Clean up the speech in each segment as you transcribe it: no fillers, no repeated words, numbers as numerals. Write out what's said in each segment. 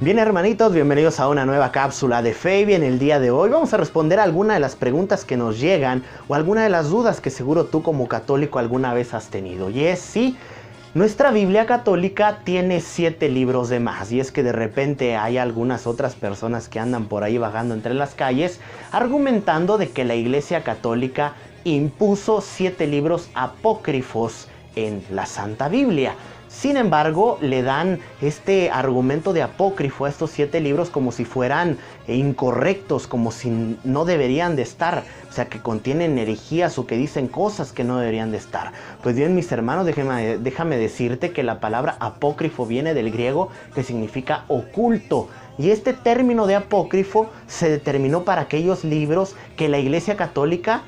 Bien, hermanitos, bienvenidos a una nueva cápsula de fe. Y en el día de hoy vamos a responder a alguna de las preguntas que nos llegan o alguna de las dudas que seguro tú como católico alguna vez has tenido. Y es sí, nuestra Biblia católica tiene 7 libros de más, y es que de repente hay algunas otras personas que andan por ahí vagando entre las calles argumentando de que la Iglesia católica impuso 7 libros apócrifos en la Santa Biblia. Sin embargo, le dan este argumento de apócrifo a estos 7 libros como si fueran incorrectos, como si no deberían de estar, o sea, que contienen herejías o que dicen cosas que no deberían de estar. Pues bien, mis hermanos, déjame decirte que la palabra apócrifo viene del griego, que significa oculto. Y este término de apócrifo se determinó para aquellos libros que la Iglesia católica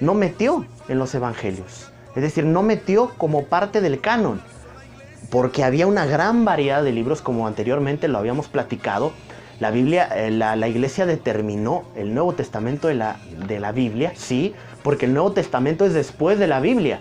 no metió en los evangelios. Es decir, no metió como parte del canon, porque había una gran variedad de libros, como anteriormente lo habíamos platicado. La Biblia, la Iglesia determinó el Nuevo Testamento de la Biblia, sí, porque el Nuevo Testamento es después de la Biblia.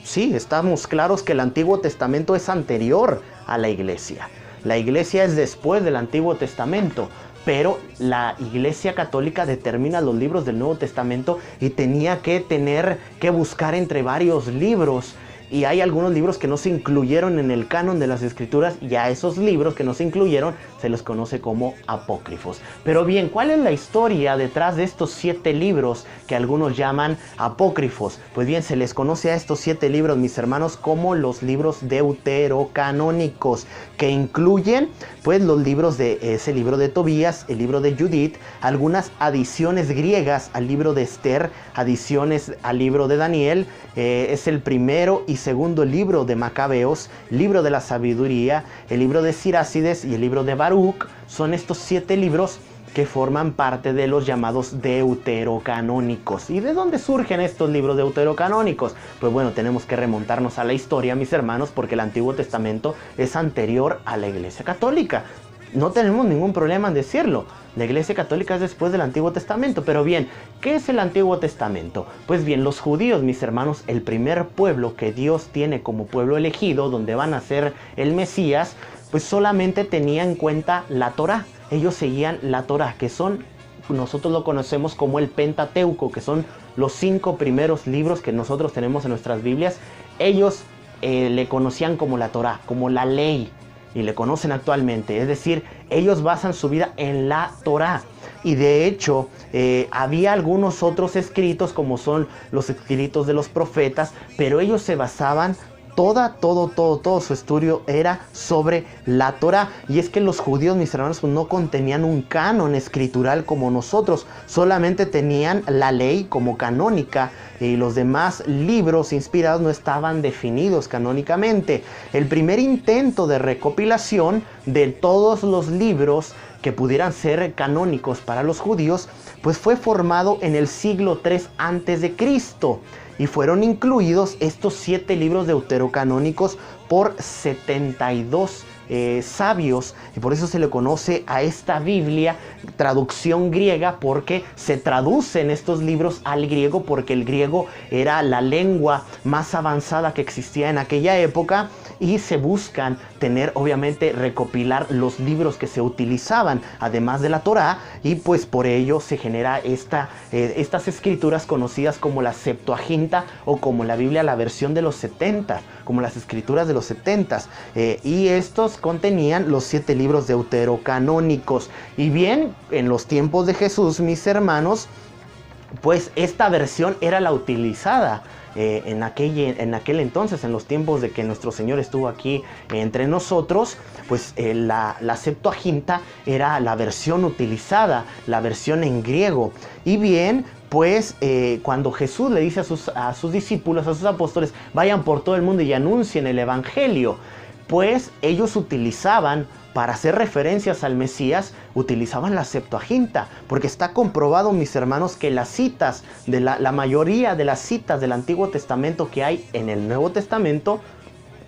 Sí, estamos claros que el Antiguo Testamento es anterior a la Iglesia. La Iglesia es después del Antiguo Testamento. Pero la Iglesia católica determina los libros del Nuevo Testamento y tenía que buscar entre varios libros. Y hay algunos libros que no se incluyeron en el canon de las Escrituras, y a esos libros que no se incluyeron se los conoce como apócrifos. Pero bien, ¿cuál es la historia detrás de estos 7 libros que algunos llaman apócrifos? Pues bien, se les conoce a estos 7 libros, mis hermanos, como los libros deuterocanónicos, que incluyen pues los libros de ese libro de Tobías, el libro de Judith, algunas adiciones griegas al libro de Esther, adiciones al libro de Daniel, es el primero y segundo libro de Macabeos, libro de la sabiduría, el libro de Sirácides y el libro de Baruch. Son estos 7 libros que forman parte de los llamados deuterocanónicos. ¿Y de dónde surgen estos libros deuterocanónicos? Pues bueno, tenemos que remontarnos a la historia, mis hermanos, porque el Antiguo Testamento es anterior a la Iglesia Católica. No tenemos ningún problema en decirlo. La Iglesia Católica es después del Antiguo Testamento. Pero bien, ¿qué es el Antiguo Testamento? Pues bien, los judíos, mis hermanos, el primer pueblo que Dios tiene como pueblo elegido, donde van a ser el Mesías, pues solamente tenía en cuenta la Torá. Ellos seguían la Torá, que nosotros lo conocemos como el Pentateuco, que son los 5 primeros libros que nosotros tenemos en nuestras Biblias. Ellos le conocían como la Torá, como la ley, y le conocen actualmente. Es decir, ellos basan su vida en la Torá. Y de hecho, había algunos otros escritos, como son los escritos de los profetas, pero ellos se basaban todo su estudio era sobre la Torá. Y es que los judíos, mis hermanos, pues no contenían un canon escritural como nosotros, solamente tenían la ley como canónica, y los demás libros inspirados no estaban definidos canónicamente. El primer intento de recopilación de todos los libros que pudieran ser canónicos para los judíos, pues fue formado en el siglo III a.C. y fueron incluidos estos 7 libros deuterocanónicos por 72 sabios, y por eso se le conoce a esta Biblia traducción griega, porque se traducen estos libros al griego, porque el griego era la lengua más avanzada que existía en aquella época, y se buscan obviamente recopilar los libros que se utilizaban además de la Torá, y pues por ello se genera estas escrituras conocidas como la Septuaginta, o como la Biblia, la versión de los 70, como las escrituras de los 70, y estos contenían los 7 libros deuterocanónicos. Y bien, en los tiempos de Jesús, mis hermanos, pues esta versión era la utilizada en aquel entonces, en los tiempos de que nuestro Señor estuvo aquí entre nosotros. Pues la Septuaginta era la versión utilizada, la versión en griego. Y bien, pues cuando Jesús le dice a sus discípulos, a sus apóstoles, vayan por todo el mundo y anuncien el Evangelio, pues ellos utilizaban, para hacer referencias al Mesías, utilizaban la Septuaginta, porque está comprobado, mis hermanos, que las citas, la mayoría de las citas del Antiguo Testamento que hay en el Nuevo Testamento,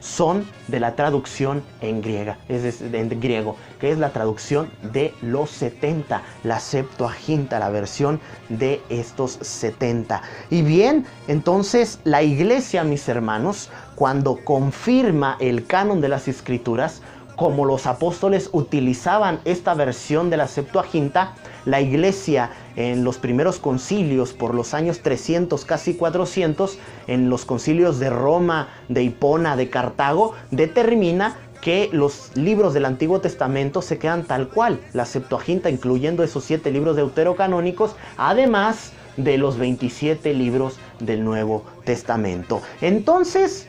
son de la traducción en griego, que es la traducción de los 70, la Septuaginta, la versión de estos 70. Y bien, entonces la Iglesia, mis hermanos, cuando confirma el canon de las Escrituras, como los apóstoles utilizaban esta versión de la Septuaginta, la iglesia en los primeros concilios por los años 300, casi 400, en los concilios de Roma, de Hipona, de Cartago, determina que los libros del Antiguo Testamento se quedan tal cual, la Septuaginta, incluyendo esos 7 libros deuterocanónicos, además de los 27 libros del Nuevo Testamento. Entonces,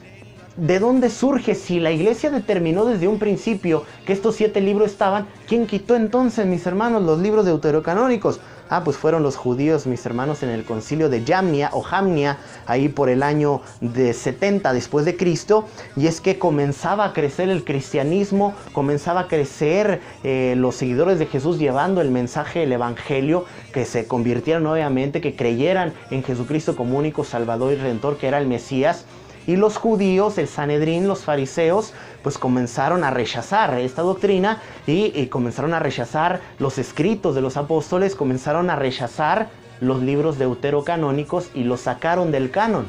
¿de dónde surge? Si la iglesia determinó desde un principio que estos 7 libros estaban, ¿quién quitó entonces, mis hermanos, los libros deuterocanónicos? Pues fueron los judíos, mis hermanos, en el concilio de Jamnia o Jamnia, ahí por el año de 70 después de Cristo, y es que comenzaba a crecer el cristianismo, comenzaba a crecer los seguidores de Jesús llevando el mensaje, el evangelio, que se convirtieran obviamente, que creyeran en Jesucristo como único Salvador y Redentor, que era el Mesías. Y los judíos, el Sanedrín, los fariseos, pues comenzaron a rechazar esta doctrina y comenzaron a rechazar los escritos de los apóstoles, comenzaron a rechazar los libros deuterocanónicos y los sacaron del canon.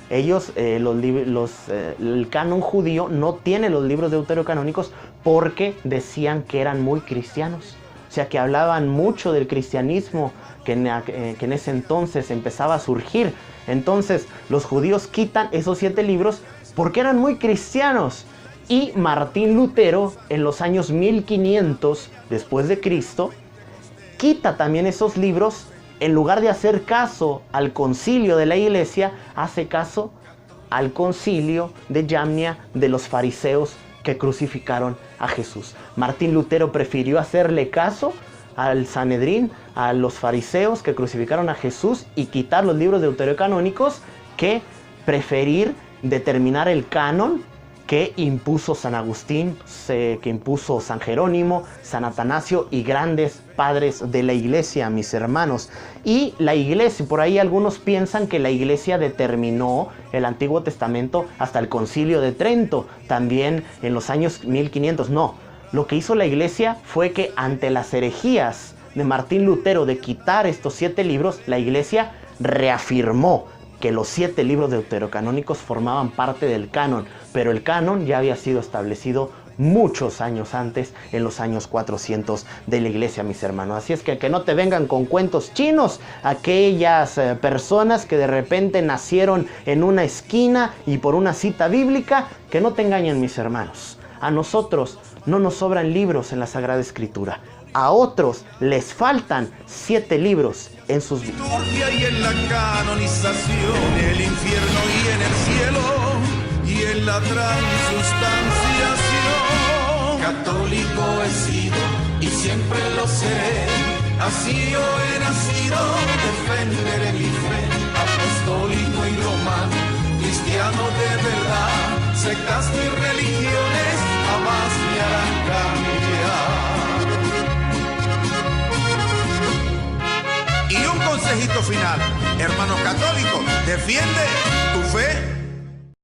Ellos, el canon judío no tiene los libros deuterocanónicos porque decían que eran muy cristianos. O sea, que hablaban mucho del cristianismo que en ese entonces empezaba a surgir. Entonces los judíos quitan esos 7 libros porque eran muy cristianos. Y Martín Lutero, en los años 1500 después de Cristo, quita también esos libros. En lugar de hacer caso al concilio de la iglesia, hace caso al concilio de Jamnia de los fariseos que crucificaron a Jesús. Martín Lutero prefirió hacerle caso al Sanedrín, a los fariseos que crucificaron a Jesús, y quitar los libros deuterocanónicos, que preferir determinar el canon que impuso San Agustín, que impuso San Jerónimo, San Atanasio y grandes padres de la iglesia, mis hermanos. Y la iglesia, por ahí algunos piensan que la iglesia determinó el Antiguo Testamento hasta el Concilio de Trento, también en los años 1500. No, lo que hizo la iglesia fue que ante las herejías de Martín Lutero de quitar estos 7 libros, la iglesia reafirmó que los 7 libros deuterocanónicos formaban parte del canon, pero el canon ya había sido establecido muchos años antes, en los años 400 de la iglesia, mis hermanos. Así es que no te vengan con cuentos chinos aquellas personas que de repente nacieron en una esquina y por una cita bíblica, que no te engañen, mis hermanos. A nosotros no nos sobran libros en la Sagrada Escritura. A otros les faltan 7 libros en sus vidas. Y en la canonización, en el infierno y en el cielo, y en la transustanciación. Católico he sido y siempre lo seré. Así yo he nacido, defenderé mi fe. Apostólico y romano, cristiano de verdad. Sectas y religiones jamás me harán cambiar. Y un consejito final, hermano católico, defiende tu fe